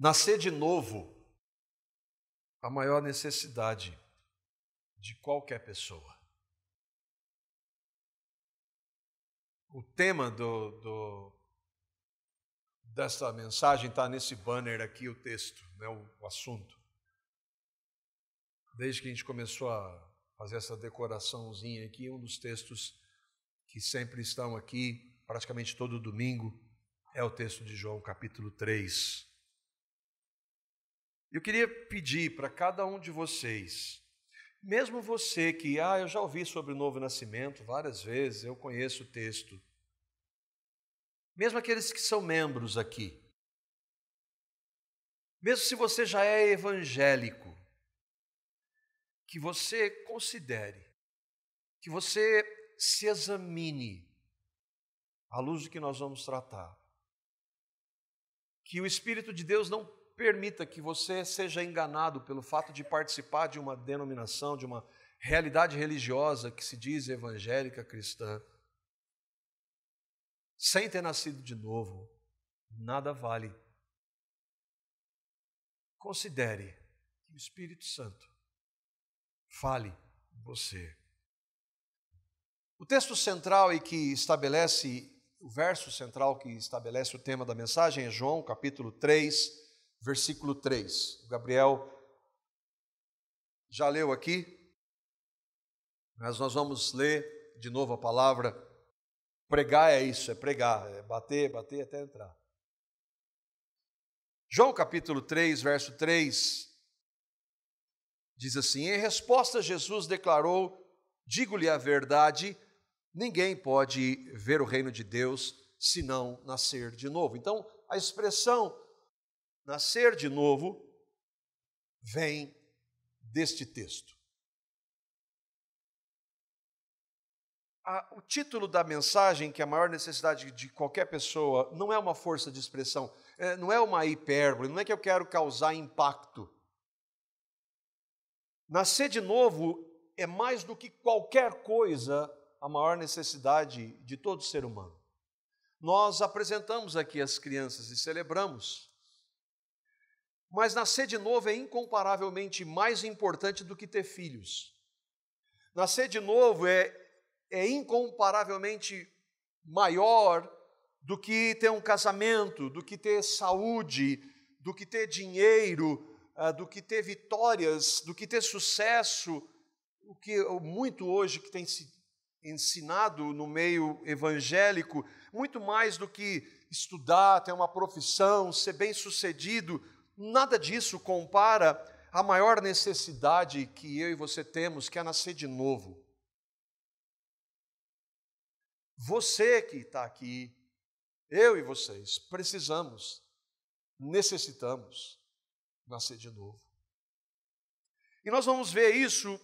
Nascer de novo, a maior necessidade de qualquer pessoa. O tema desta mensagem está nesse banner aqui, o texto, né, o assunto. Desde que a gente começou a fazer essa decoraçãozinha aqui, um dos textos que sempre estão aqui, praticamente todo domingo, é o texto de João, capítulo 3. Eu queria pedir para cada um de vocês, mesmo você que, eu já ouvi sobre o novo nascimento várias vezes, eu conheço o texto, mesmo aqueles que são membros aqui, mesmo se você já é evangélico, que você considere, que você se examine à luz do que nós vamos tratar, que o Espírito de Deus não permita que você seja enganado pelo fato de participar de uma denominação, de uma realidade religiosa que se diz evangélica cristã, sem ter nascido de novo, nada vale. Considere que o Espírito Santo fale em você. O texto central e que estabelece, o verso central que estabelece o tema da mensagem é João, capítulo 3, versículo 3. O Gabriel já leu aqui, mas nós vamos ler de novo a palavra. Pregar é isso, é pregar, é bater até entrar. João capítulo 3, verso 3, diz assim: em resposta Jesus declarou, digo-lhe a verdade, ninguém pode ver o reino de Deus se não nascer de novo. Então, a expressão nascer de novo vem deste texto. O título da mensagem, que é a maior necessidade de qualquer pessoa, não é uma força de expressão, não é uma hipérbole, não é que eu quero causar impacto. Nascer de novo é mais do que qualquer coisa a maior necessidade de todo ser humano. Nós apresentamos aqui as crianças e celebramos, mas nascer de novo é incomparavelmente mais importante do que ter filhos. Nascer de novo é incomparavelmente maior do que ter um casamento, do que ter saúde, do que ter dinheiro, do que ter vitórias, do que ter sucesso, o que muito hoje que tem se ensinado no meio evangélico, muito mais do que estudar, ter uma profissão, ser bem-sucedido, nada disso compara à maior necessidade que eu e você temos, que é nascer de novo. Você que está aqui, eu e vocês, necessitamos nascer de novo. E nós vamos ver isso,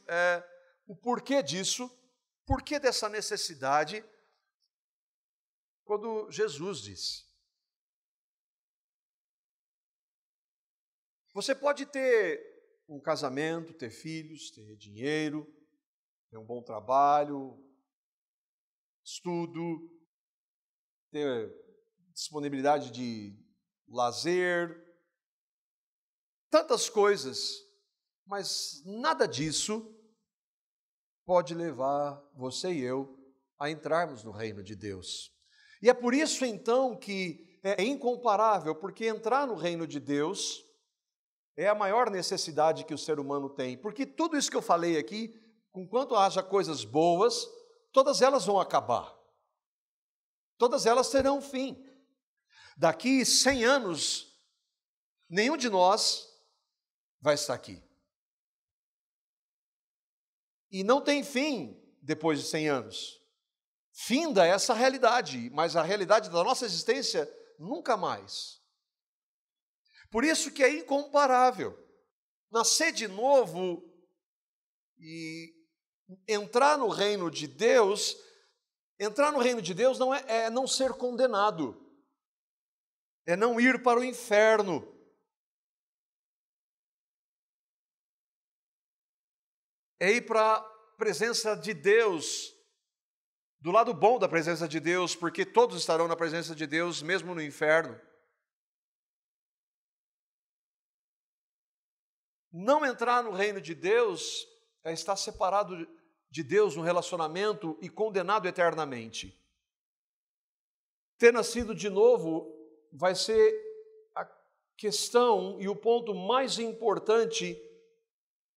o porquê disso, porquê dessa necessidade, quando Jesus disse. Você pode ter um casamento, ter filhos, ter dinheiro, ter um bom trabalho, estudo, ter disponibilidade de lazer, tantas coisas, mas nada disso pode levar você e eu a entrarmos no reino de Deus. E é por isso então que é incomparável, porque entrar no reino de Deus é a maior necessidade que o ser humano tem, porque tudo isso que eu falei aqui, enquanto haja coisas boas, todas elas vão acabar. Todas elas terão fim. Daqui 100 anos, nenhum de nós vai estar aqui. E não tem fim depois de 100 anos. Finda essa realidade, mas a realidade da nossa existência nunca mais. Por isso que é incomparável. Nascer de novo e entrar no reino de Deus não é não ser condenado, é não ir para o inferno. É ir para a presença de Deus, do lado bom da presença de Deus, porque todos estarão na presença de Deus, mesmo no inferno. Não entrar no reino de Deus é estar separado de Deus no relacionamento e condenado eternamente. Ter nascido de novo vai ser a questão e o ponto mais importante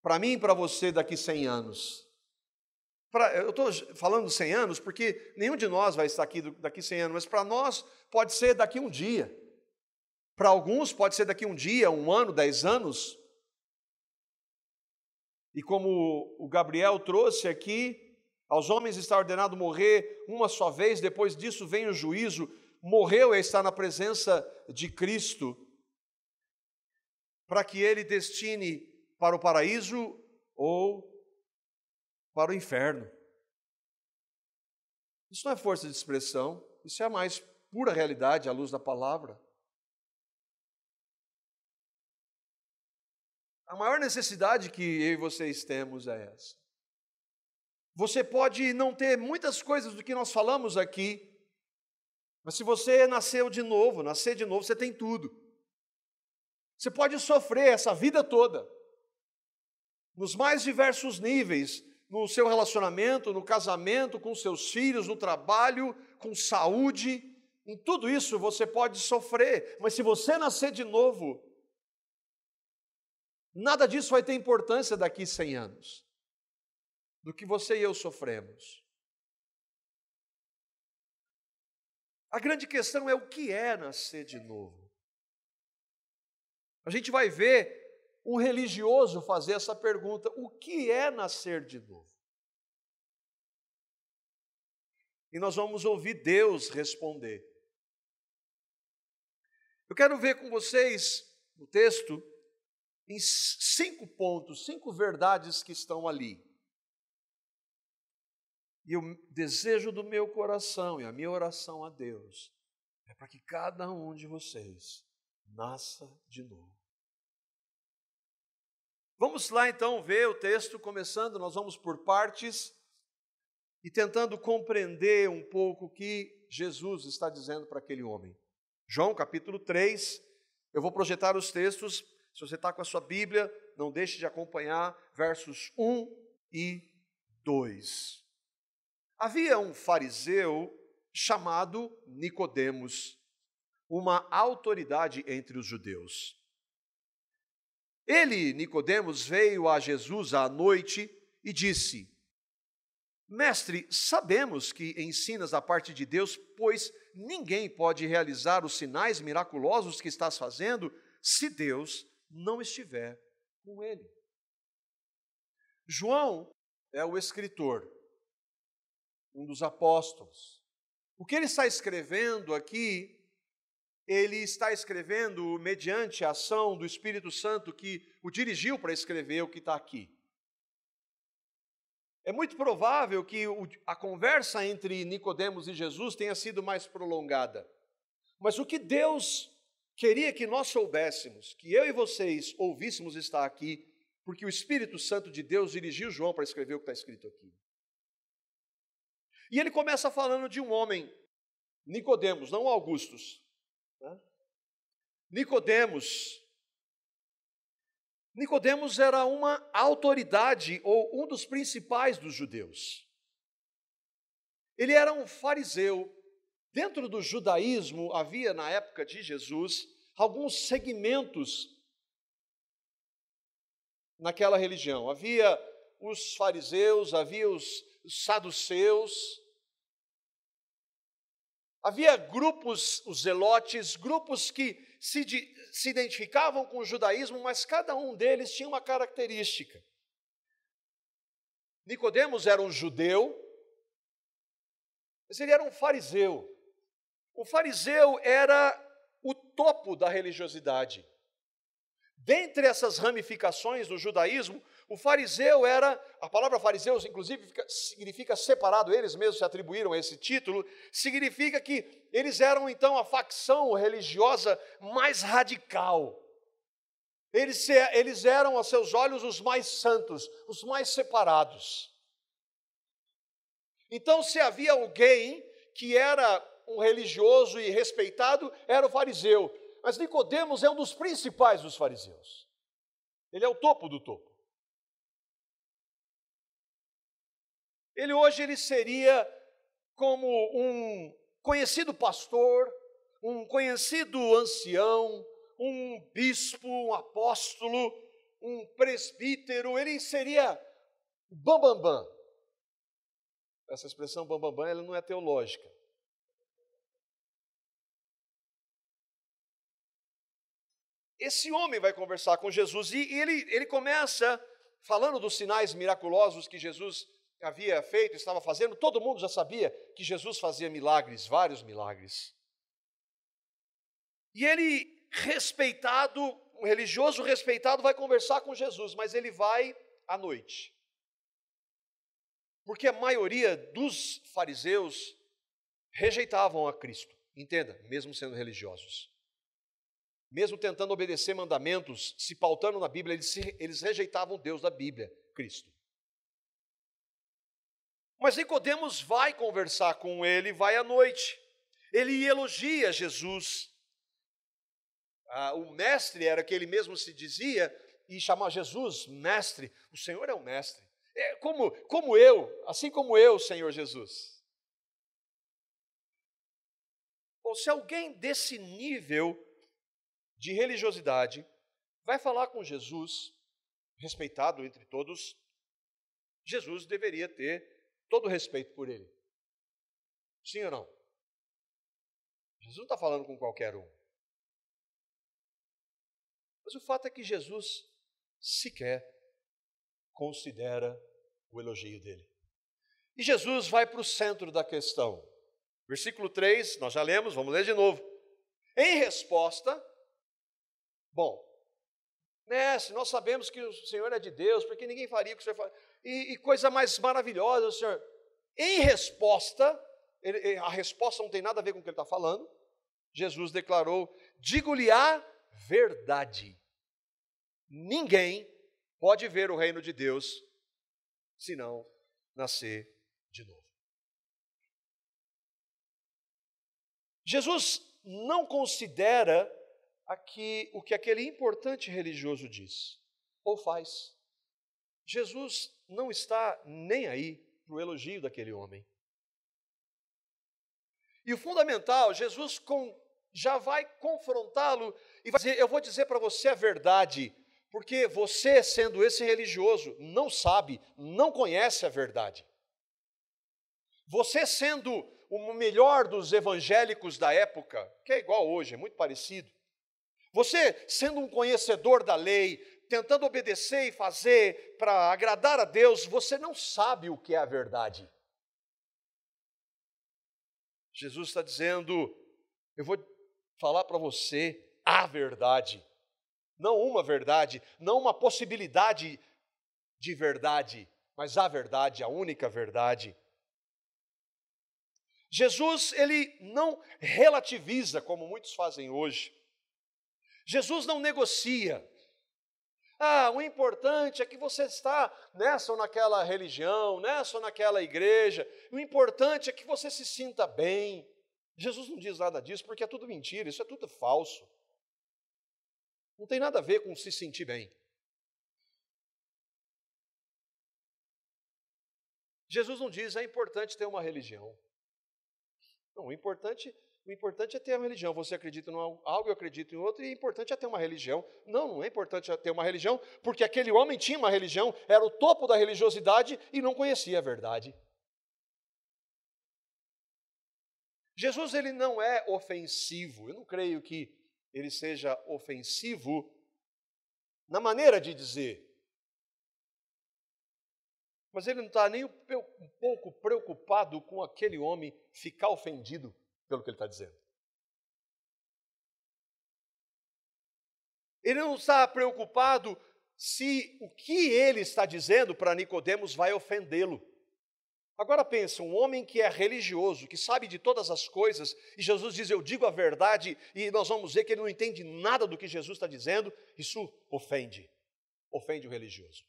para mim e para você daqui 100 anos. Eu estou falando 100 anos porque nenhum de nós vai estar aqui daqui 100 anos, mas para nós pode ser daqui um dia. Para alguns pode ser daqui um dia, 1 ano, 10 anos. E como o Gabriel trouxe aqui, aos homens está ordenado morrer uma só vez, depois disso vem o juízo. Morreu é estar na presença de Cristo, para que Ele destine para o paraíso ou para o inferno. Isso não é força de expressão, isso é a mais pura realidade à luz da palavra. A maior necessidade que eu e vocês temos é essa. Você pode não ter muitas coisas do que nós falamos aqui, mas se você nascer de novo, você tem tudo. Você pode sofrer essa vida toda, nos mais diversos níveis, no seu relacionamento, no casamento, com seus filhos, no trabalho, com saúde, em tudo isso você pode sofrer, mas se você nascer de novo, nada disso vai ter importância daqui 100 anos, do que você e eu sofremos. A grande questão é o que é nascer de novo. A gente vai ver um religioso fazer essa pergunta: o que é nascer de novo? E nós vamos ouvir Deus responder. Eu quero ver com vocês o texto em 5 pontos, 5 verdades que estão ali. E o desejo do meu coração e a minha oração a Deus é para que cada um de vocês nasça de novo. Vamos lá então ver o texto começando, nós vamos por partes e tentando compreender um pouco o que Jesus está dizendo para aquele homem. João capítulo 3, eu vou projetar os textos, se você está com a sua Bíblia, não deixe de acompanhar versos 1 e 2. Havia um fariseu chamado Nicodemos, uma autoridade entre os judeus. Ele, Nicodemos, veio a Jesus à noite e disse: Mestre, sabemos que ensinas a parte de Deus, pois ninguém pode realizar os sinais miraculosos que estás fazendo se Deus não estiver com ele. João é o escritor, um dos apóstolos. O que ele está escrevendo aqui, ele está escrevendo mediante a ação do Espírito Santo que o dirigiu para escrever o que está aqui. É muito provável que a conversa entre Nicodemos e Jesus tenha sido mais prolongada. Mas o que Deus queria que nós soubéssemos, que eu e vocês ouvíssemos está aqui, porque o Espírito Santo de Deus dirigiu João para escrever o que está escrito aqui. E ele começa falando de um homem, Nicodemos, não Augustus. Nicodemos era uma autoridade ou um dos principais dos judeus. Ele era um fariseu. Dentro do judaísmo havia, na época de Jesus, alguns segmentos naquela religião. Havia os fariseus, havia os saduceus, havia grupos, os zelotes, grupos que se identificavam com o judaísmo, mas cada um deles tinha uma característica. Nicodemos era um judeu, mas ele era um fariseu. O fariseu era o topo da religiosidade. Dentre essas ramificações do judaísmo, o fariseu era, a palavra fariseus, inclusive, significa separado, eles mesmos se atribuíram esse título, significa que eles eram, então, a facção religiosa mais radical. Eles eram, aos seus olhos, os mais santos, os mais separados. Então, se havia alguém que era um religioso e respeitado, era o fariseu. Mas Nicodemos é um dos principais dos fariseus. Ele é o topo do topo. Ele seria como um conhecido pastor, um conhecido ancião, um bispo, um apóstolo, um presbítero. Ele seria o bambambam. Essa expressão bambambam, ela não é teológica. Esse homem vai conversar com Jesus e ele começa falando dos sinais miraculosos que Jesus havia feito, estava fazendo. Todo mundo já sabia que Jesus fazia milagres, vários milagres. E ele, respeitado, um religioso respeitado, vai conversar com Jesus, mas ele vai à noite. Porque a maioria dos fariseus rejeitavam a Cristo, entenda, mesmo sendo religiosos. Mesmo tentando obedecer mandamentos, se pautando na Bíblia, eles rejeitavam Deus da Bíblia, Cristo. Mas Nicodemos vai conversar com ele, vai à noite. Ele elogia Jesus. O mestre era que ele mesmo se dizia, e chamava Jesus mestre. O Senhor é o mestre. Como eu, assim como eu, Senhor Jesus. Ou se alguém desse nível de religiosidade vai falar com Jesus, respeitado entre todos, Jesus deveria ter todo o respeito por ele. Sim ou não? Jesus não está falando com qualquer um. Mas o fato é que Jesus sequer considera o elogio dele. E Jesus vai para o centro da questão. Versículo 3, nós já lemos, vamos ler de novo. Em resposta, bom, mestre, nós sabemos que o Senhor é de Deus, porque ninguém faria o que o Senhor faz. E coisa mais maravilhosa, o Senhor. Em resposta, a resposta não tem nada a ver com o que ele está falando. Jesus declarou: digo-lhe a verdade. Ninguém pode ver o reino de Deus se não nascer de novo. Jesus não considera o que aquele importante religioso diz ou faz. Jesus não está nem aí para o elogio daquele homem. E o fundamental, Jesus já vai confrontá-lo e vai dizer: eu vou dizer para você a verdade, porque você, sendo esse religioso, não sabe, não conhece a verdade. Você, sendo o melhor dos evangélicos da época, que é igual hoje, é muito parecido, você, sendo um conhecedor da lei, tentando obedecer e fazer para agradar a Deus, você não sabe o que é a verdade. Jesus está dizendo: eu vou falar para você a verdade. Não uma verdade, não uma possibilidade de verdade, mas a verdade, a única verdade. Jesus, ele não relativiza, como muitos fazem hoje. Jesus não negocia. O importante é que você está nessa ou naquela religião, nessa ou naquela igreja. O importante é que você se sinta bem. Jesus não diz nada disso, porque é tudo mentira, isso é tudo falso. Não tem nada a ver com se sentir bem. Jesus não diz: é importante ter uma religião. Não, o importante é ter uma religião. Você acredita em algo, eu acredito em outro, e o importante é ter uma religião. Não é importante ter uma religião, porque aquele homem tinha uma religião, era o topo da religiosidade e não conhecia a verdade. Jesus, ele não é ofensivo. Eu não creio que ele seja ofensivo na maneira de dizer. Mas ele não está nem um pouco preocupado com aquele homem ficar ofendido pelo que ele está dizendo. Ele não está preocupado se o que ele está dizendo para Nicodemos vai ofendê-lo. Agora pensa, um homem que é religioso, que sabe de todas as coisas, e Jesus diz: eu digo a verdade, e nós vamos ver que ele não entende nada do que Jesus está dizendo, isso ofende o religioso.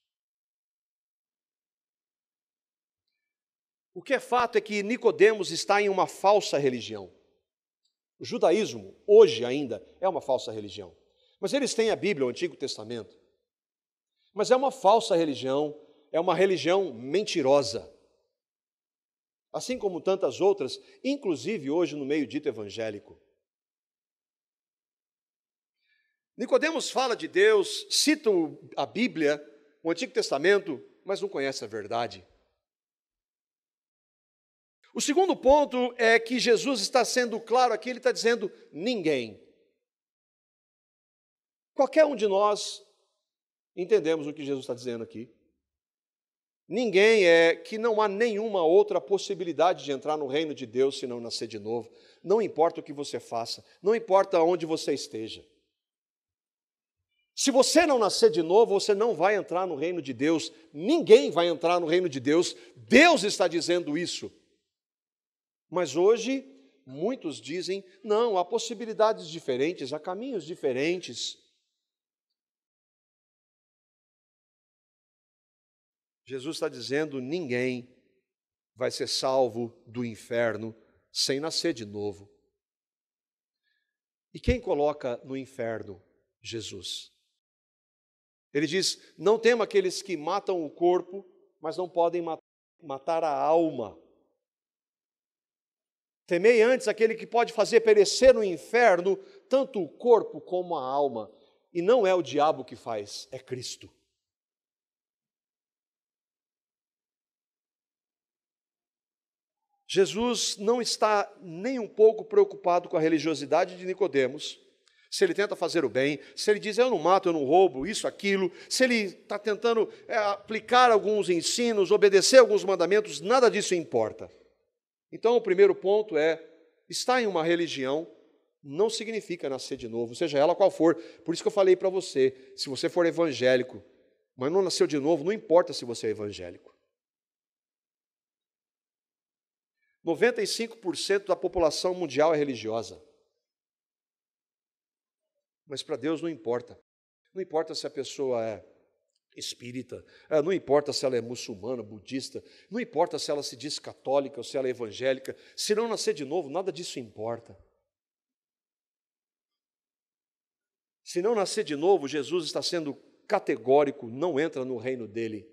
O que é fato é que Nicodemos está em uma falsa religião. O judaísmo, hoje ainda, é uma falsa religião. Mas eles têm a Bíblia, o Antigo Testamento. Mas é uma falsa religião, é uma religião mentirosa. Assim como tantas outras, inclusive hoje no meio dito evangélico. Nicodemos fala de Deus, cita a Bíblia, o Antigo Testamento, mas não conhece a verdade. O segundo ponto é que Jesus está sendo claro aqui, ele está dizendo ninguém. Qualquer um de nós entendemos o que Jesus está dizendo aqui. Ninguém é que não há nenhuma outra possibilidade de entrar no reino de Deus se não nascer de novo. Não importa o que você faça, não importa onde você esteja. Se você não nascer de novo, você não vai entrar no reino de Deus. Ninguém vai entrar no reino de Deus. Deus está dizendo isso. Mas hoje, muitos dizem, não, há possibilidades diferentes, há caminhos diferentes. Jesus está dizendo, ninguém vai ser salvo do inferno sem nascer de novo. E quem coloca no inferno? Jesus. Ele diz, não tema aqueles que matam o corpo, mas não podem matar a alma. Temei antes aquele que pode fazer perecer no inferno tanto o corpo como a alma. E não é o diabo que faz, é Cristo. Jesus não está nem um pouco preocupado com a religiosidade de Nicodemos, se ele tenta fazer o bem, se ele diz, eu não mato, eu não roubo, isso, aquilo, se ele está tentando aplicar alguns ensinos, obedecer alguns mandamentos, nada disso importa. Então, o primeiro ponto é, estar em uma religião não significa nascer de novo, seja ela qual for. Por isso que eu falei para você, se você for evangélico, mas não nasceu de novo, não importa se você é evangélico. 95% da população mundial é religiosa. Mas para Deus não importa. Não importa se a pessoa é espírita, não importa se ela é muçulmana, budista, não importa se ela se diz católica ou se ela é evangélica, se não nascer de novo, nada disso importa. Se não nascer de novo, Jesus está sendo categórico, não entra no reino dele.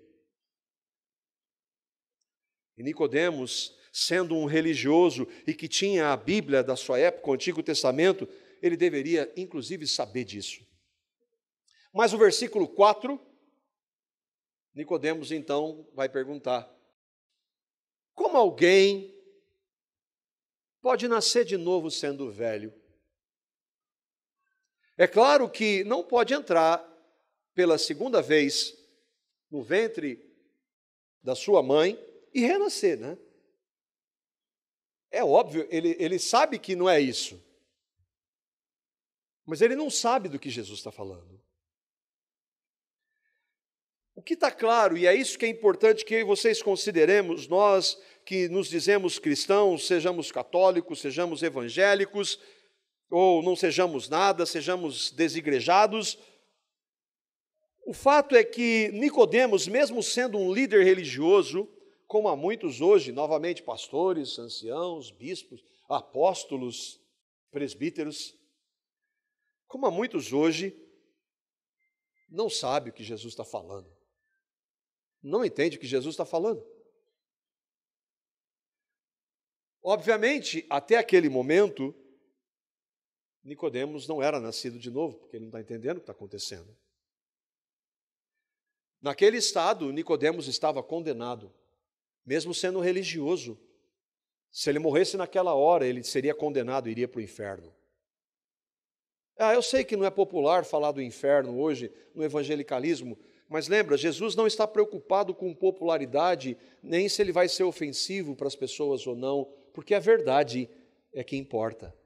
E Nicodemos, sendo um religioso e que tinha a Bíblia da sua época, o Antigo Testamento, ele deveria, inclusive, saber disso. Mas o versículo 4, Nicodemos, então, vai perguntar, como alguém pode nascer de novo sendo velho? É claro que não pode entrar pela segunda vez no ventre da sua mãe e renascer, né? É óbvio, ele sabe que não é isso. Mas ele não sabe do que Jesus está falando. O que está claro, e é isso que é importante que vocês consideremos, nós que nos dizemos cristãos, sejamos católicos, sejamos evangélicos, ou não sejamos nada, sejamos desigrejados, o fato é que Nicodemos, mesmo sendo um líder religioso, como há muitos hoje, novamente pastores, anciãos, bispos, apóstolos, presbíteros, como há muitos hoje, não sabe o que Jesus está falando. Não entende o que Jesus está falando. Obviamente, até aquele momento, Nicodemos não era nascido de novo, porque ele não está entendendo o que está acontecendo. Naquele estado, Nicodemos estava condenado, mesmo sendo religioso. Se ele morresse naquela hora, ele seria condenado e iria para o inferno. Eu sei que não é popular falar do inferno hoje no evangelicalismo, mas lembra, Jesus não está preocupado com popularidade, nem se ele vai ser ofensivo para as pessoas ou não, porque a verdade é que importa.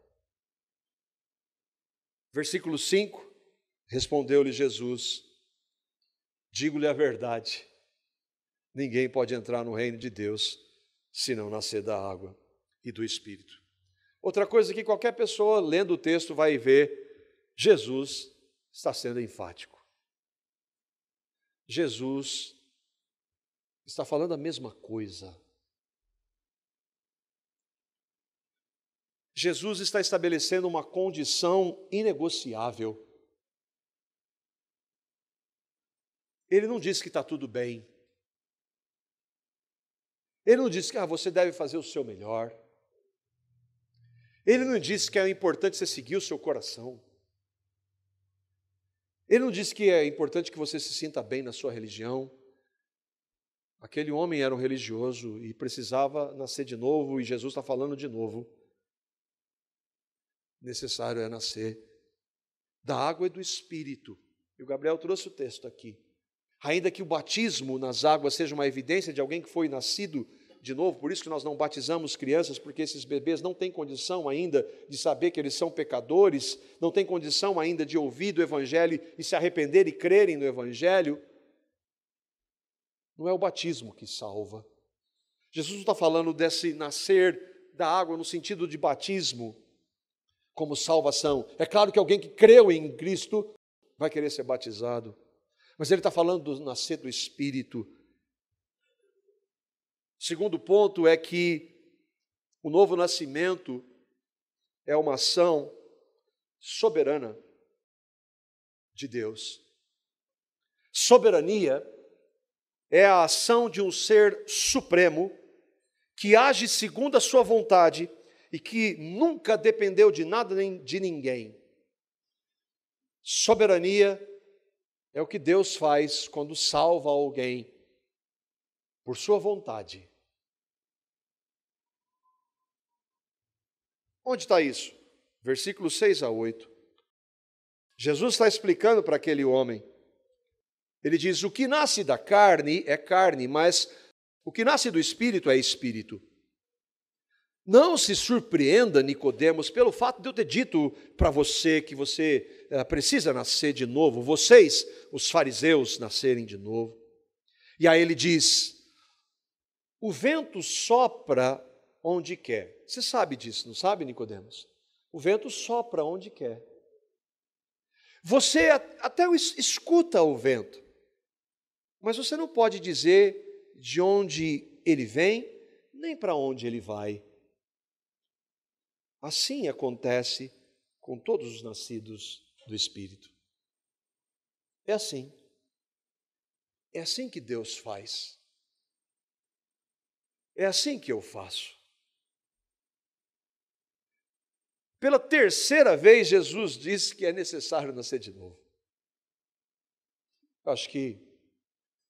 Versículo 5, respondeu-lhe Jesus, digo-lhe a verdade, ninguém pode entrar no reino de Deus se não nascer da água e do Espírito. Outra coisa que qualquer pessoa lendo o texto vai ver, Jesus está sendo enfático. Jesus está falando a mesma coisa. Jesus está estabelecendo uma condição inegociável. Ele não diz que está tudo bem. Ele não diz que você deve fazer o seu melhor. Ele não diz que é importante você seguir o seu coração. Ele não diz que é importante que você se sinta bem na sua religião. Aquele homem era um religioso e precisava nascer de novo, e Jesus está falando de novo. Necessário é nascer da água e do Espírito. E o Gabriel trouxe o texto aqui. Ainda que o batismo nas águas seja uma evidência de alguém que foi nascido de novo, por isso que nós não batizamos crianças, porque esses bebês não têm condição ainda de saber que eles são pecadores, não têm condição ainda de ouvir do Evangelho e se arrepender e crerem no Evangelho. Não é o batismo que salva. Jesus não está falando desse nascer da água no sentido de batismo como salvação. É claro que alguém que creu em Cristo vai querer ser batizado, mas ele está falando do nascer do Espírito. Segundo ponto é que o novo nascimento é uma ação soberana de Deus. Soberania é a ação de um ser supremo que age segundo a sua vontade e que nunca dependeu de nada nem de ninguém. Soberania é o que Deus faz quando salva alguém por sua vontade. Onde está isso? Versículos 6 a 8. Jesus está explicando para aquele homem. Ele diz, o que nasce da carne é carne, mas o que nasce do Espírito é Espírito. Não se surpreenda, Nicodemos, pelo fato de eu ter dito para você que você precisa nascer de novo, vocês, os fariseus, nascerem de novo. E aí ele diz, o vento sopra onde quer. Você sabe disso, não sabe, Nicodemos? O vento sopra onde quer. Você até escuta o vento, mas você não pode dizer de onde ele vem, nem para onde ele vai. Assim acontece com todos os nascidos do Espírito. É assim. É assim que Deus faz. É assim que eu faço. Pela terceira vez, Jesus diz que é necessário nascer de novo. Eu acho que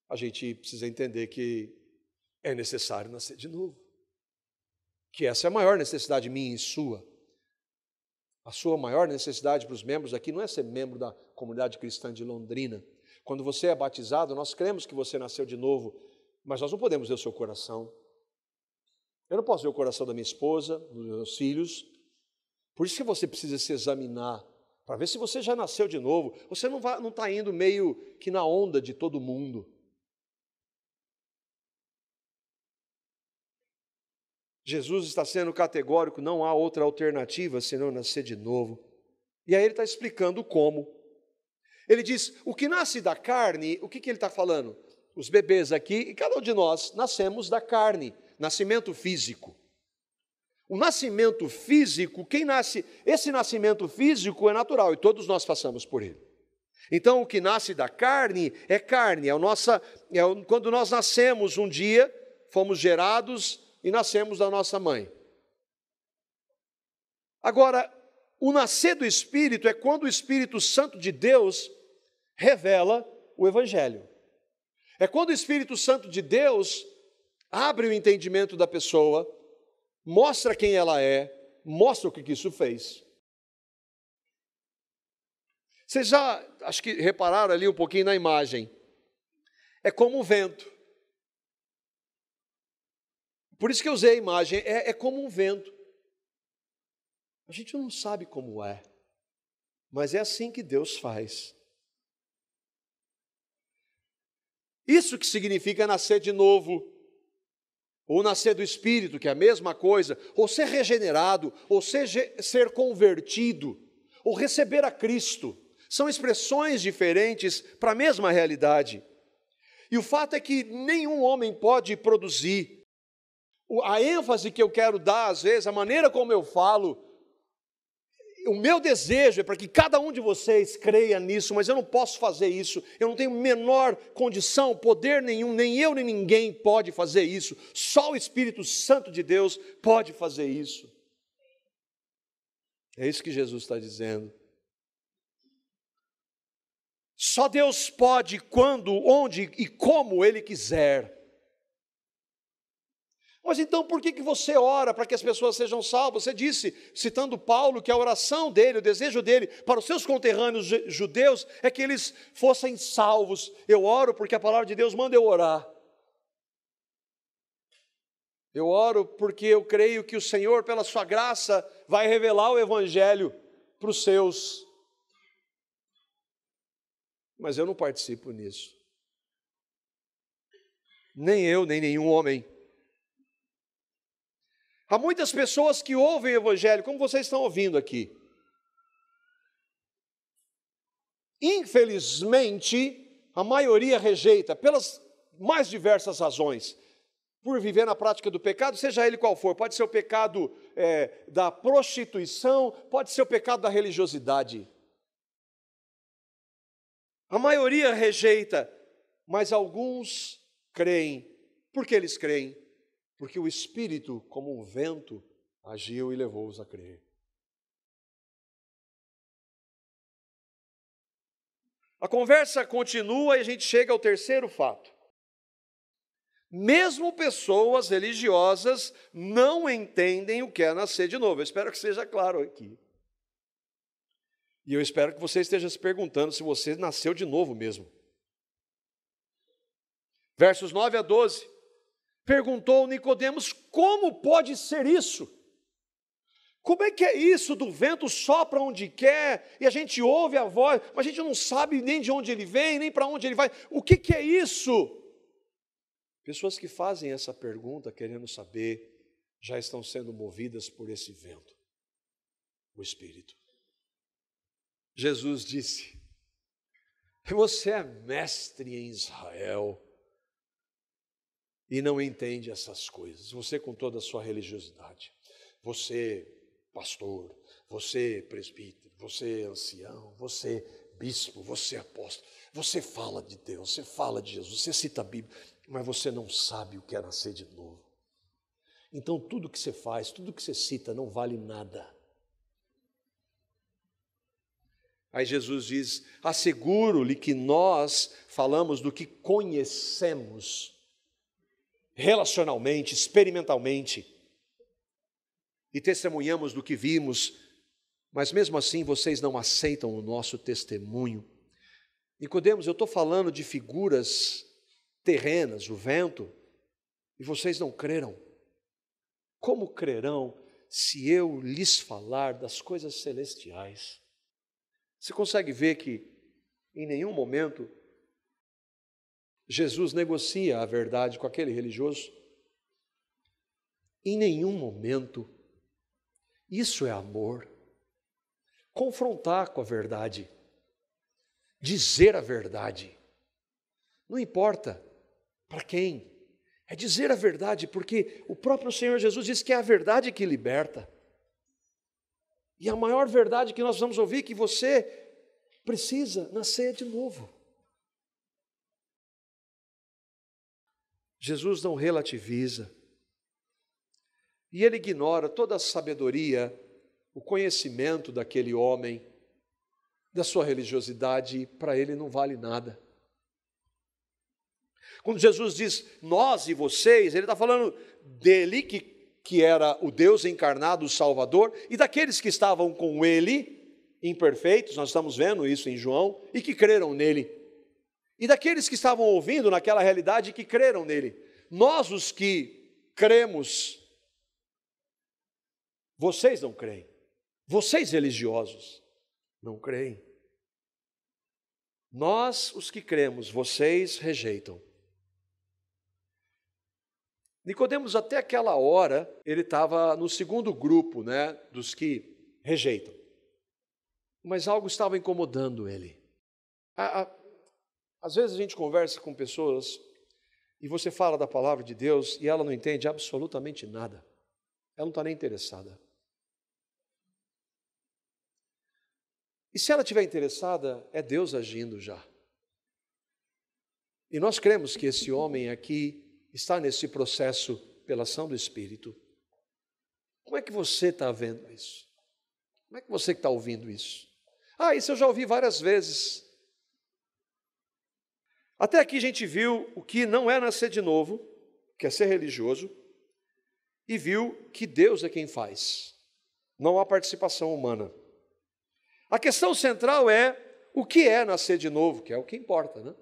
a gente precisa entender que é necessário nascer de novo. Que essa é a maior necessidade minha e sua. A sua maior necessidade para os membros aqui não é ser membro da comunidade cristã de Londrina. Quando você é batizado, nós cremos que você nasceu de novo, mas nós não podemos ver o seu coração. Eu não posso ver o coração da minha esposa, dos meus filhos. Por isso que você precisa se examinar, para ver se você já nasceu de novo. Você não está indo meio que na onda de todo mundo. Jesus está sendo categórico, não há outra alternativa senão nascer de novo. E aí ele está explicando como. Ele diz, o que nasce da carne, o que ele está falando? Os bebês aqui, e cada um de nós nascemos da carne, nascimento físico. O nascimento físico, esse nascimento físico é natural e todos nós passamos por ele. Então o que nasce da carne, quando nós nascemos um dia, fomos gerados e nascemos da nossa mãe. Agora, o nascer do Espírito é quando o Espírito Santo de Deus revela o Evangelho. É quando o Espírito Santo de Deus abre o entendimento da pessoa, mostra quem ela é, mostra o que isso fez. Vocês já, acho que repararam ali um pouquinho na imagem. É como o vento. Por isso que eu usei a imagem, é como um vento. A gente não sabe como é, mas é assim que Deus faz. Isso que significa nascer de novo, ou nascer do Espírito, que é a mesma coisa, ou ser regenerado, ou ser convertido, ou receber a Cristo. São expressões diferentes para a mesma realidade. E o fato é que nenhum homem pode produzir. A ênfase que eu quero dar, às vezes, a maneira como eu falo, o meu desejo é para que cada um de vocês creia nisso, mas eu não posso fazer isso, eu não tenho menor condição, poder nenhum, nem eu nem ninguém pode fazer isso, só o Espírito Santo de Deus pode fazer isso. É isso que Jesus está dizendo. Só Deus pode quando, onde e como Ele quiser. Mas então por que você ora para que as pessoas sejam salvas? Você disse, citando Paulo, que a oração dele, o desejo dele para os seus conterrâneos judeus é que eles fossem salvos. Eu oro porque a palavra de Deus manda eu orar. Eu oro porque eu creio que o Senhor, pela sua graça, vai revelar o Evangelho para os seus. Mas eu não participo nisso. Nem eu, nem nenhum homem. Há muitas pessoas que ouvem o Evangelho, como vocês estão ouvindo aqui. Infelizmente, a maioria rejeita, pelas mais diversas razões. Por viver na prática do pecado, seja ele qual for. Pode ser o pecado da prostituição, pode ser o pecado da religiosidade. A maioria rejeita, mas alguns creem. Por que eles creem? Porque o Espírito, como um vento, agiu e levou-os a crer. A conversa continua e a gente chega ao terceiro fato. Mesmo pessoas religiosas não entendem o que é nascer de novo. Eu espero que seja claro aqui. E eu espero que você esteja se perguntando se você nasceu de novo mesmo. Versos 9 a 12. Perguntou Nicodemos, como pode ser isso? Como é que é isso do vento sopra onde quer e a gente ouve a voz, mas a gente não sabe nem de onde ele vem, nem para onde ele vai. O que é isso? Pessoas que fazem essa pergunta querendo saber, já estão sendo movidas por esse vento, o Espírito. Jesus disse, você é mestre em Israel e não entende essas coisas. Você com toda a sua religiosidade, você pastor, você presbítero, você ancião, você bispo, você apóstolo, você fala de Deus, você fala de Jesus, você cita a Bíblia, mas você não sabe o que é nascer de novo. Então tudo que você faz, tudo que você cita não vale nada. Aí Jesus diz, asseguro-lhe que nós falamos do que conhecemos, relacionalmente, experimentalmente, e testemunhamos do que vimos, mas mesmo assim vocês não aceitam o nosso testemunho. Nicodemos, eu estou falando de figuras terrenas, o vento, e vocês não creram. Como crerão se eu lhes falar das coisas celestiais? Você consegue ver que em nenhum momento Jesus negocia a verdade com aquele religioso? Em nenhum momento. Isso é amor. Confrontar com a verdade. Dizer a verdade. Não importa para quem. É dizer a verdade, porque o próprio Senhor Jesus diz que é a verdade que liberta. E a maior verdade que nós vamos ouvir é que você precisa nascer de novo. Jesus não relativiza. E ele ignora toda a sabedoria, o conhecimento daquele homem, da sua religiosidade, para ele não vale nada. Quando Jesus diz nós e vocês, ele está falando dele, que era o Deus encarnado, o Salvador, e daqueles que estavam com ele, imperfeitos, nós estamos vendo isso em João, e que creram nele. E daqueles que estavam ouvindo naquela realidade e que creram nele. Nós, os que cremos, vocês não creem. Vocês religiosos não creem. Nós, os que cremos, vocês rejeitam. Nicodemos, até aquela hora, ele estava no segundo grupo, dos que rejeitam. Mas algo estava incomodando ele. Às vezes a gente conversa com pessoas e você fala da palavra de Deus e ela não entende absolutamente nada. Ela não está nem interessada. E se ela estiver interessada, é Deus agindo já. E nós cremos que esse homem aqui está nesse processo pela ação do Espírito. Como é que você está vendo isso? Como é que você está ouvindo isso? Isso eu já ouvi várias vezes. Até aqui a gente viu o que não é nascer de novo, que é ser religioso, e viu que Deus é quem faz. Não há participação humana. A questão central é o que é nascer de novo, que é o que importa, né?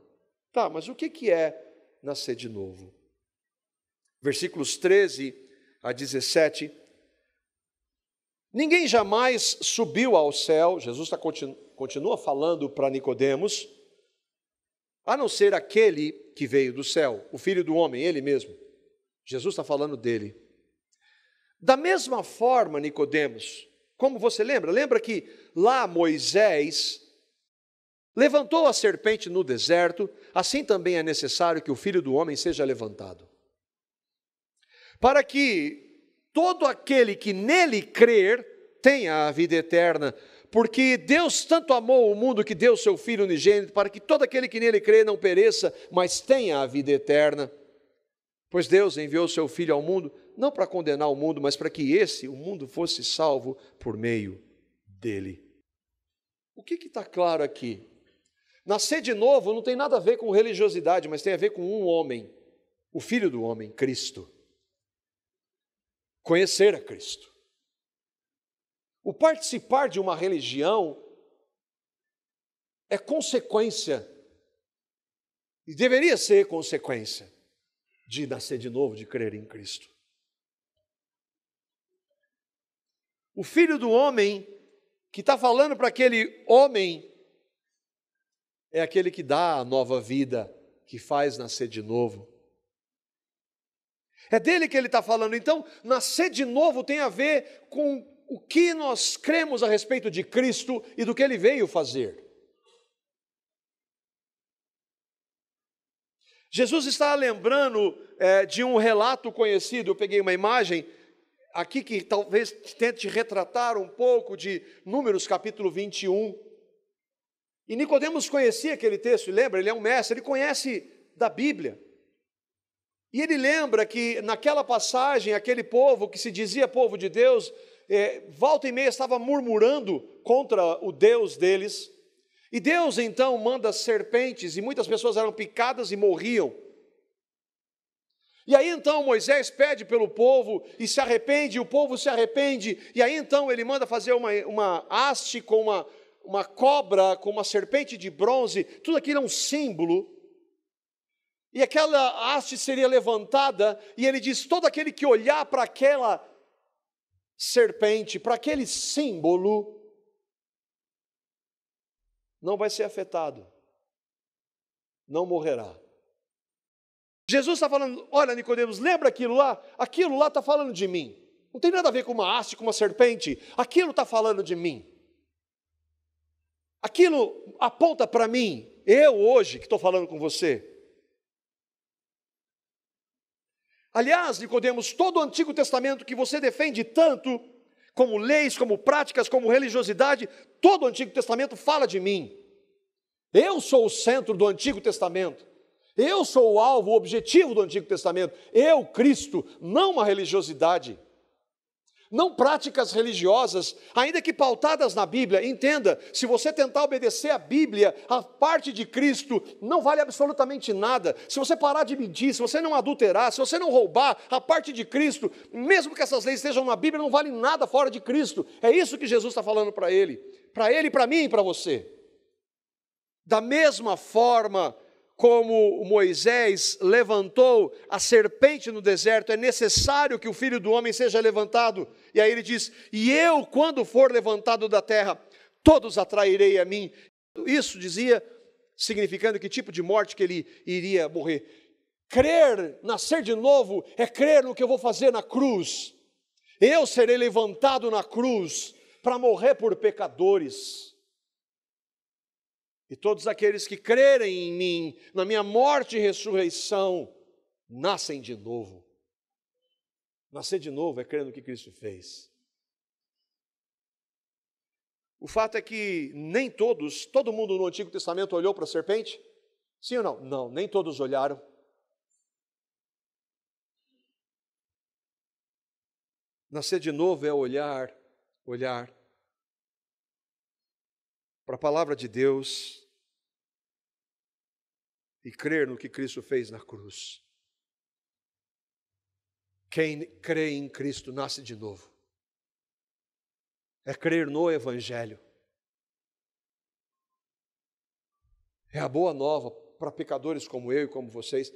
Tá, mas o que é nascer de novo? Versículos 13 a 17. Ninguém jamais subiu ao céu, Jesus continua falando para Nicodemos, a não ser aquele que veio do céu, o Filho do homem, ele mesmo. Jesus está falando dele. Da mesma forma, Nicodemos, como você lembra? Lembra que lá Moisés levantou a serpente no deserto, assim também é necessário que o Filho do homem seja levantado. Para que todo aquele que nele crer tenha a vida eterna, porque Deus tanto amou o mundo que deu seu Filho unigênito, para que todo aquele que nele crê não pereça, mas tenha a vida eterna. Pois Deus enviou seu Filho ao mundo, não para condenar o mundo, mas para que o mundo fosse salvo por meio dele. O que está claro aqui? Nascer de novo não tem nada a ver com religiosidade, mas tem a ver com um homem, o Filho do homem, Cristo. Conhecer a Cristo. O participar de uma religião é consequência, e deveria ser consequência, de nascer de novo, de crer em Cristo. O Filho do homem, que está falando para aquele homem, é aquele que dá a nova vida, que faz nascer de novo. É dele que ele está falando. Então, nascer de novo tem a ver com o que nós cremos a respeito de Cristo e do que ele veio fazer. Jesus está lembrando de um relato conhecido. Eu peguei uma imagem aqui que talvez tente retratar um pouco de Números capítulo 21. E Nicodemos conhecia aquele texto, lembra? Ele é um mestre, ele conhece da Bíblia. E ele lembra que naquela passagem, aquele povo que se dizia povo de Deus, volta e meia estava murmurando contra o Deus deles. E Deus então manda serpentes, e muitas pessoas eram picadas e morriam. E aí então Moisés pede pelo povo e se arrepende, e o povo se arrepende. E aí então ele manda fazer uma haste com uma cobra, com uma serpente de bronze. Tudo aquilo é um símbolo. E aquela haste seria levantada, e ele diz, todo aquele que olhar para aquela serpente, para aquele símbolo, não vai ser afetado, não morrerá. Jesus está falando, olha Nicodemos, lembra aquilo lá? Aquilo lá está falando de mim. Não tem nada a ver com uma haste, com uma serpente. Aquilo está falando de mim. Aquilo aponta para mim, eu hoje que estou falando com você. Aliás, Nicodemos, todo o Antigo Testamento que você defende tanto, como leis, como práticas, como religiosidade, todo o Antigo Testamento fala de mim. Eu sou o centro do Antigo Testamento. Eu sou o alvo, o objetivo do Antigo Testamento. Eu, Cristo, não uma religiosidade. Não práticas religiosas, ainda que pautadas na Bíblia. Entenda, se você tentar obedecer a Bíblia, a parte de Cristo, não vale absolutamente nada. Se você parar de mentir, se você não adulterar, se você não roubar, a parte de Cristo, mesmo que essas leis estejam na Bíblia, não vale nada fora de Cristo. É isso que Jesus está falando para ele, para mim e para você. Da mesma forma como Moisés levantou a serpente no deserto, é necessário que o Filho do homem seja levantado. E aí ele diz, e eu, quando for levantado da terra, todos atrairei a mim. Isso dizia, significando que tipo de morte que ele iria morrer. Crer, nascer de novo, é crer no que eu vou fazer na cruz. Eu serei levantado na cruz para morrer por pecadores. E todos aqueles que crerem em mim, na minha morte e ressurreição, nascem de novo. Nascer de novo é crer no que Cristo fez. O fato é que nem todo mundo no Antigo Testamento olhou para a serpente? Sim ou não? Não, nem todos olharam. Nascer de novo é olhar para a palavra de Deus e crer no que Cristo fez na cruz. Quem crê em Cristo nasce de novo. É crer no Evangelho. É a boa nova para pecadores como eu e como vocês.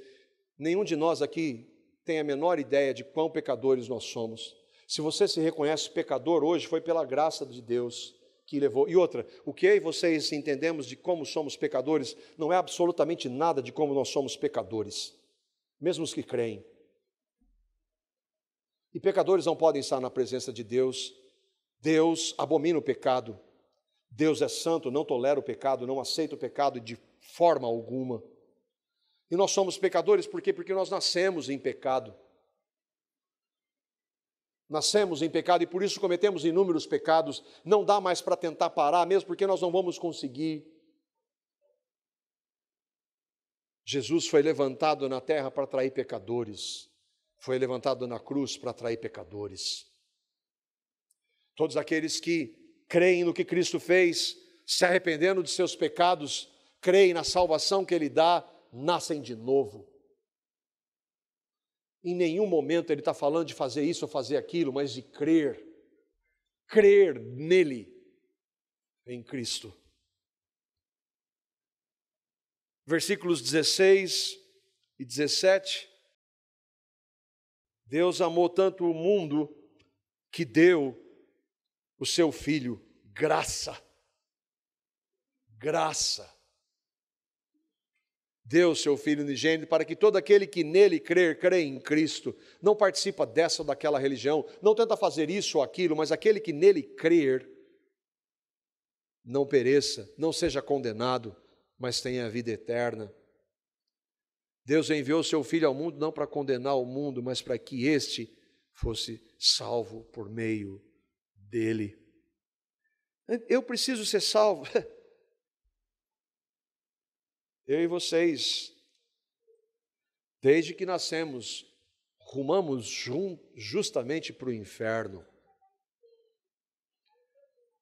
Nenhum de nós aqui tem a menor ideia de quão pecadores nós somos. Se você se reconhece pecador hoje, foi pela graça de Deus que levou. E outra, o que eu e vocês entendemos de como somos pecadores não é absolutamente nada de como nós somos pecadores, mesmo os que creem. E pecadores não podem estar na presença de Deus. Deus abomina o pecado. Deus é santo, não tolera o pecado, não aceita o pecado de forma alguma. E nós somos pecadores por quê? Porque nós nascemos em pecado. Nascemos em pecado e por isso cometemos inúmeros pecados. Não dá mais para tentar parar, mesmo porque nós não vamos conseguir. Jesus foi levantado na terra para atrair pecadores. Foi levantado na cruz para atrair pecadores. Todos aqueles que creem no que Cristo fez, se arrependendo de seus pecados, creem na salvação que Ele dá, nascem de novo. Em nenhum momento Ele está falando de fazer isso ou fazer aquilo, mas de crer nele, em Cristo. Versículos 16 e 17. Deus amou tanto o mundo que deu o seu Filho, graça. Deu o seu Filho unigênito para que todo aquele que nele crê em Cristo, não participa dessa ou daquela religião, não tenta fazer isso ou aquilo, mas aquele que nele crer, não pereça, não seja condenado, mas tenha a vida eterna. Deus enviou o seu Filho ao mundo não para condenar o mundo, mas para que este fosse salvo por meio dele. Eu preciso ser salvo. Eu e vocês, desde que nascemos, rumamos justamente para o inferno.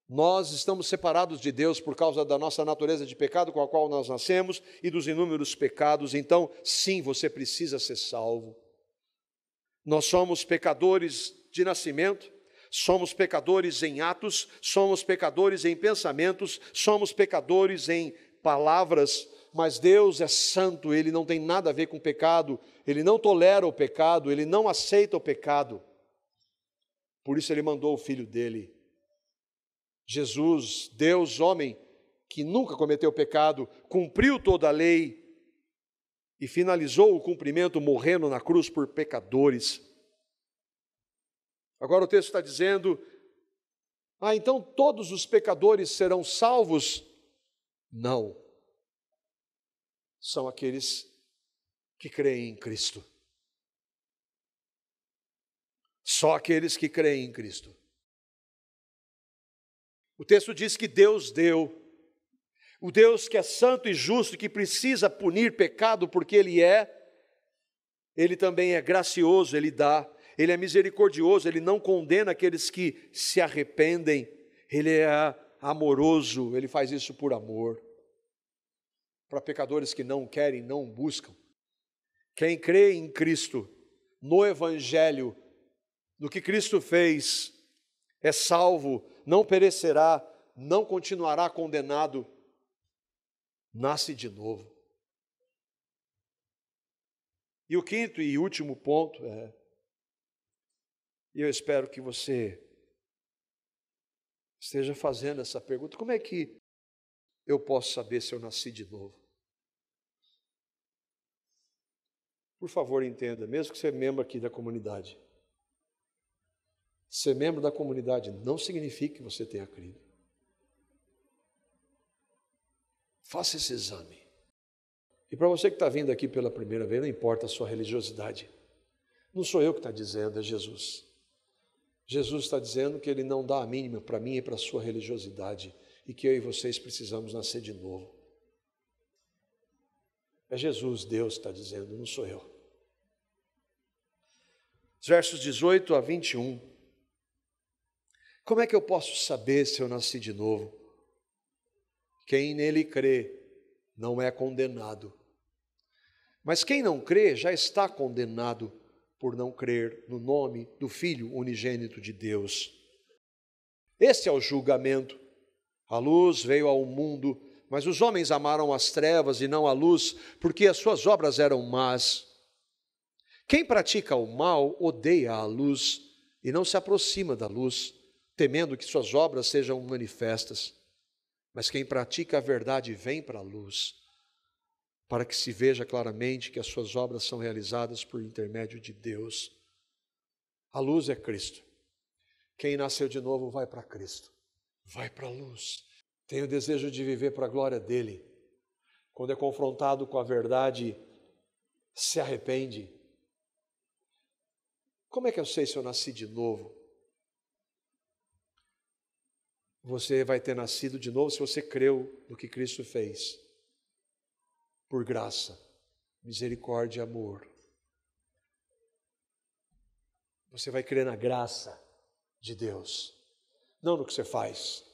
Nós estamos separados de Deus por causa da nossa natureza de pecado com a qual nós nascemos e dos inúmeros pecados. Então, sim, você precisa ser salvo. Nós somos pecadores de nascimento, somos pecadores em atos, somos pecadores em pensamentos, somos pecadores em palavras, mas Deus é santo, Ele não tem nada a ver com pecado, Ele não tolera o pecado, Ele não aceita o pecado. Por isso Ele mandou o Filho dele. Jesus, Deus, homem, que nunca cometeu pecado, cumpriu toda a lei e finalizou o cumprimento morrendo na cruz por pecadores. Agora o texto está dizendo, então todos os pecadores serão salvos? Não. São aqueles que creem em Cristo. Só aqueles que creem em Cristo. O texto diz que Deus deu. O Deus que é santo e justo, que precisa punir pecado porque Ele também é gracioso, Ele dá. Ele é misericordioso, Ele não condena aqueles que se arrependem. Ele é amoroso, Ele faz isso por amor. Para pecadores que não querem, não buscam. Quem crê em Cristo, no Evangelho, no que Cristo fez, é salvo, não perecerá, não continuará condenado, nasce de novo. E o quinto e último ponto e eu espero que você esteja fazendo essa pergunta, como é que eu posso saber se eu nasci de novo? Por favor, entenda, mesmo que você é membro aqui da comunidade, ser membro da comunidade não significa que você tenha crido. Faça esse exame. E para você que está vindo aqui pela primeira vez, não importa a sua religiosidade. Não sou eu que está dizendo, é Jesus. Jesus está dizendo que Ele não dá a mínima para mim e para a sua religiosidade, e que eu e vocês precisamos nascer de novo. É Jesus, Deus, está dizendo, não sou eu. Versos 18 a 21. Como é que eu posso saber se eu nasci de novo? Quem nele crê não é condenado. Mas quem não crê já está condenado por não crer no nome do Filho unigênito de Deus. Este é o julgamento. A luz veio ao mundo, mas os homens amaram as trevas e não a luz, porque as suas obras eram más. Quem pratica o mal odeia a luz e não se aproxima da luz, temendo que suas obras sejam manifestas. Mas quem pratica a verdade vem para a luz, para que se veja claramente que as suas obras são realizadas por intermédio de Deus. A luz é Cristo. Quem nasceu de novo vai para Cristo, vai para a luz. Tem o desejo de viver para a glória dele. Quando é confrontado com a verdade, se arrepende. Como é que eu sei se eu nasci de novo? Você vai ter nascido de novo se você creu no que Cristo fez. Por graça, misericórdia e amor. Você vai crer na graça de Deus, não no que você faz,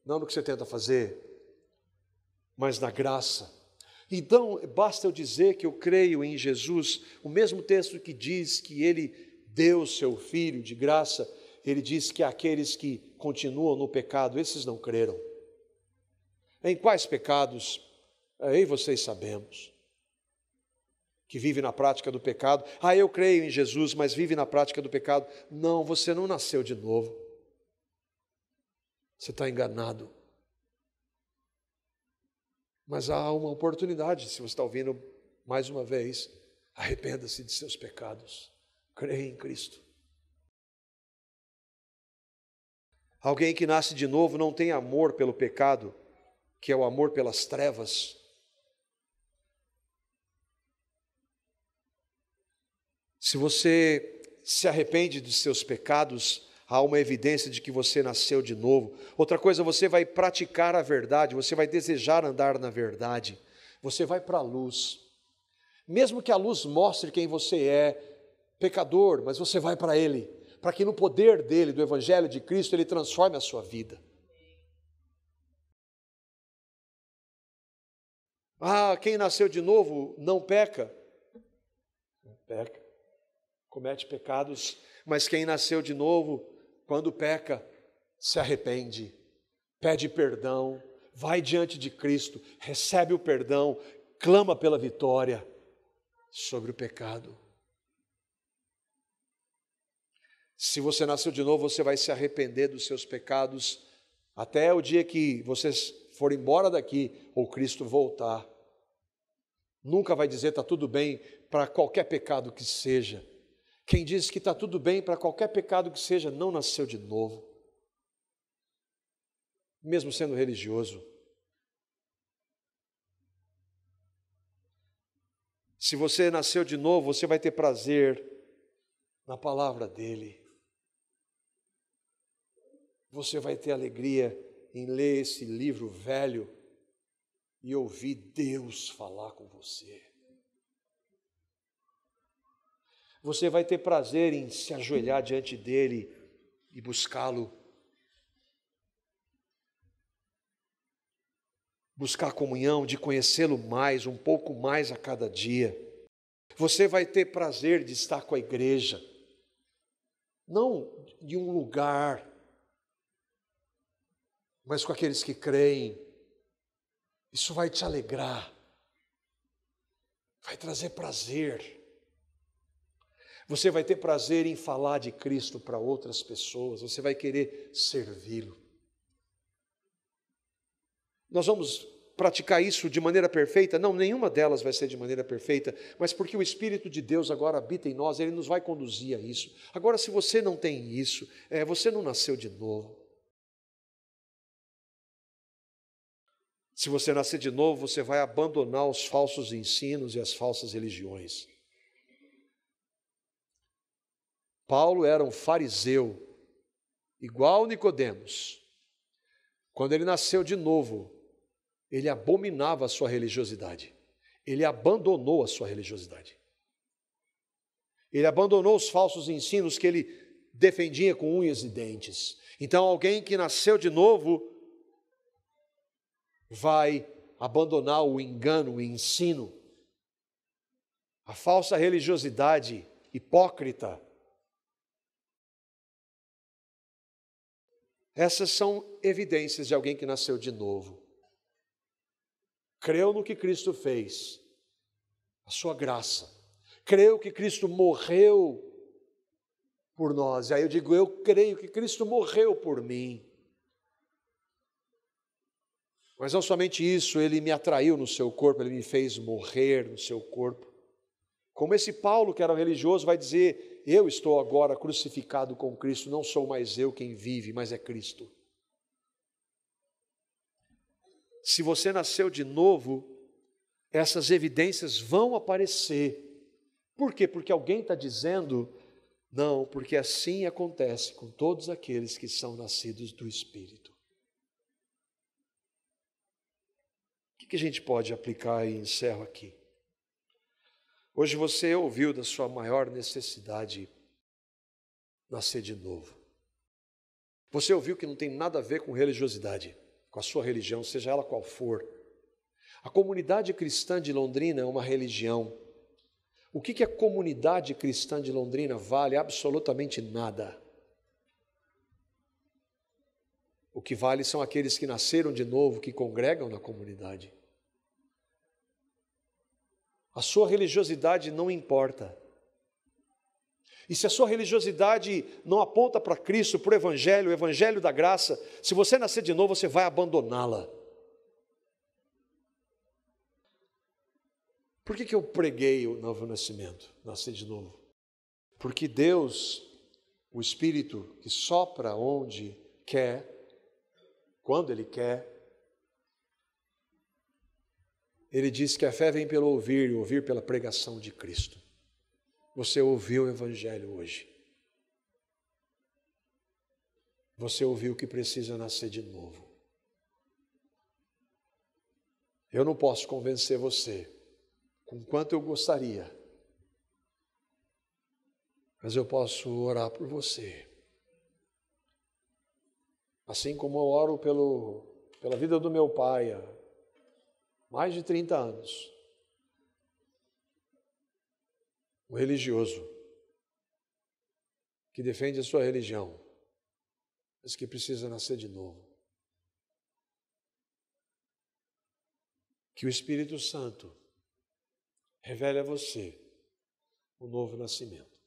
não no que você tenta fazer, mas na graça. Então, basta eu dizer que eu creio em Jesus, o mesmo texto que diz que Ele deu o seu Filho de graça, Ele diz que aqueles que continuam no pecado, esses não creram. Em quais pecados? Aí vocês sabemos. Que vive na prática do pecado. Eu creio em Jesus, mas vive na prática do pecado. Não, você não nasceu de novo. Você está enganado. Mas há uma oportunidade, se você está ouvindo mais uma vez, arrependa-se de seus pecados. Creia em Cristo. Alguém que nasce de novo não tem amor pelo pecado, que é o amor pelas trevas. Se você se arrepende dos seus pecados, há uma evidência de que você nasceu de novo. Outra coisa, você vai praticar a verdade, você vai desejar andar na verdade. Você vai para a luz. Mesmo que a luz mostre quem você é, pecador, mas você vai para Ele, para que no poder dEle, do Evangelho de Cristo, Ele transforme a sua vida. Quem nasceu de novo não peca. Não peca. Comete pecados, mas quem nasceu de novo, quando peca, se arrepende, pede perdão, vai diante de Cristo, recebe o perdão, clama pela vitória sobre o pecado. Se você nasceu de novo, você vai se arrepender dos seus pecados até o dia que vocês forem embora daqui ou Cristo voltar. Nunca vai dizer está tudo bem para qualquer pecado que seja. Quem diz que está tudo bem para qualquer pecado que seja, não nasceu de novo. Mesmo sendo religioso. Se você nasceu de novo, você vai ter prazer na palavra dEle. Você vai ter alegria em ler esse livro velho e ouvir Deus falar com você. Você vai ter prazer em se ajoelhar diante dEle e buscá-lo. Buscar comunhão, de conhecê-lo mais, um pouco mais a cada dia. Você vai ter prazer de estar com a igreja. Não de um lugar, mas com aqueles que creem. Isso vai te alegrar. Vai trazer prazer. Você vai ter prazer em falar de Cristo para outras pessoas, você vai querer servi-lo. Nós vamos praticar isso de maneira perfeita? Não, nenhuma delas vai ser de maneira perfeita, mas porque o Espírito de Deus agora habita em nós, Ele nos vai conduzir a isso. Agora, se você não tem isso, você não nasceu de novo. Se você nascer de novo, você vai abandonar os falsos ensinos e as falsas religiões. Paulo era um fariseu, igual Nicodemos, quando ele nasceu de novo, ele abominava a sua religiosidade. Ele abandonou a sua religiosidade. Ele abandonou os falsos ensinos que ele defendia com unhas e dentes. Então, alguém que nasceu de novo vai abandonar o engano, o ensino, a falsa religiosidade hipócrita. Essas são evidências de alguém que nasceu de novo. Creu no que Cristo fez, a sua graça. Creu que Cristo morreu por nós. Aí eu digo, eu creio que Cristo morreu por mim. Mas não somente isso, Ele me atraiu no seu corpo, Ele me fez morrer no seu corpo. Como esse Paulo, que era religioso, vai dizer, eu estou agora crucificado com Cristo, não sou mais eu quem vive, mas é Cristo. Se você nasceu de novo, essas evidências vão aparecer. Por quê? Porque alguém está dizendo, não, porque assim acontece com todos aqueles que são nascidos do Espírito. O que a gente pode aplicar e encerro aqui? Hoje você ouviu da sua maior necessidade nascer de novo. Você ouviu que não tem nada a ver com religiosidade, com a sua religião, seja ela qual for. A comunidade cristã de Londrina é uma religião. O que a comunidade cristã de Londrina vale? Absolutamente nada. O que vale são aqueles que nasceram de novo, que congregam na comunidade. A sua religiosidade não importa. E se a sua religiosidade não aponta para Cristo, para o Evangelho da graça, se você nascer de novo, você vai abandoná-la. Por que eu preguei o novo nascimento, nascer de novo? Porque Deus, o Espírito que sopra onde quer, quando Ele quer, Ele diz que a fé vem pelo ouvir e ouvir pela pregação de Cristo. Você ouviu o Evangelho hoje. Você ouviu que precisa nascer de novo. Eu não posso convencer você, com quanto eu gostaria, mas eu posso orar por você. Assim como eu oro pela vida do meu pai há mais de 30 anos. Um religioso que defende a sua religião, mas que precisa nascer de novo. Que o Espírito Santo revele a você o novo nascimento.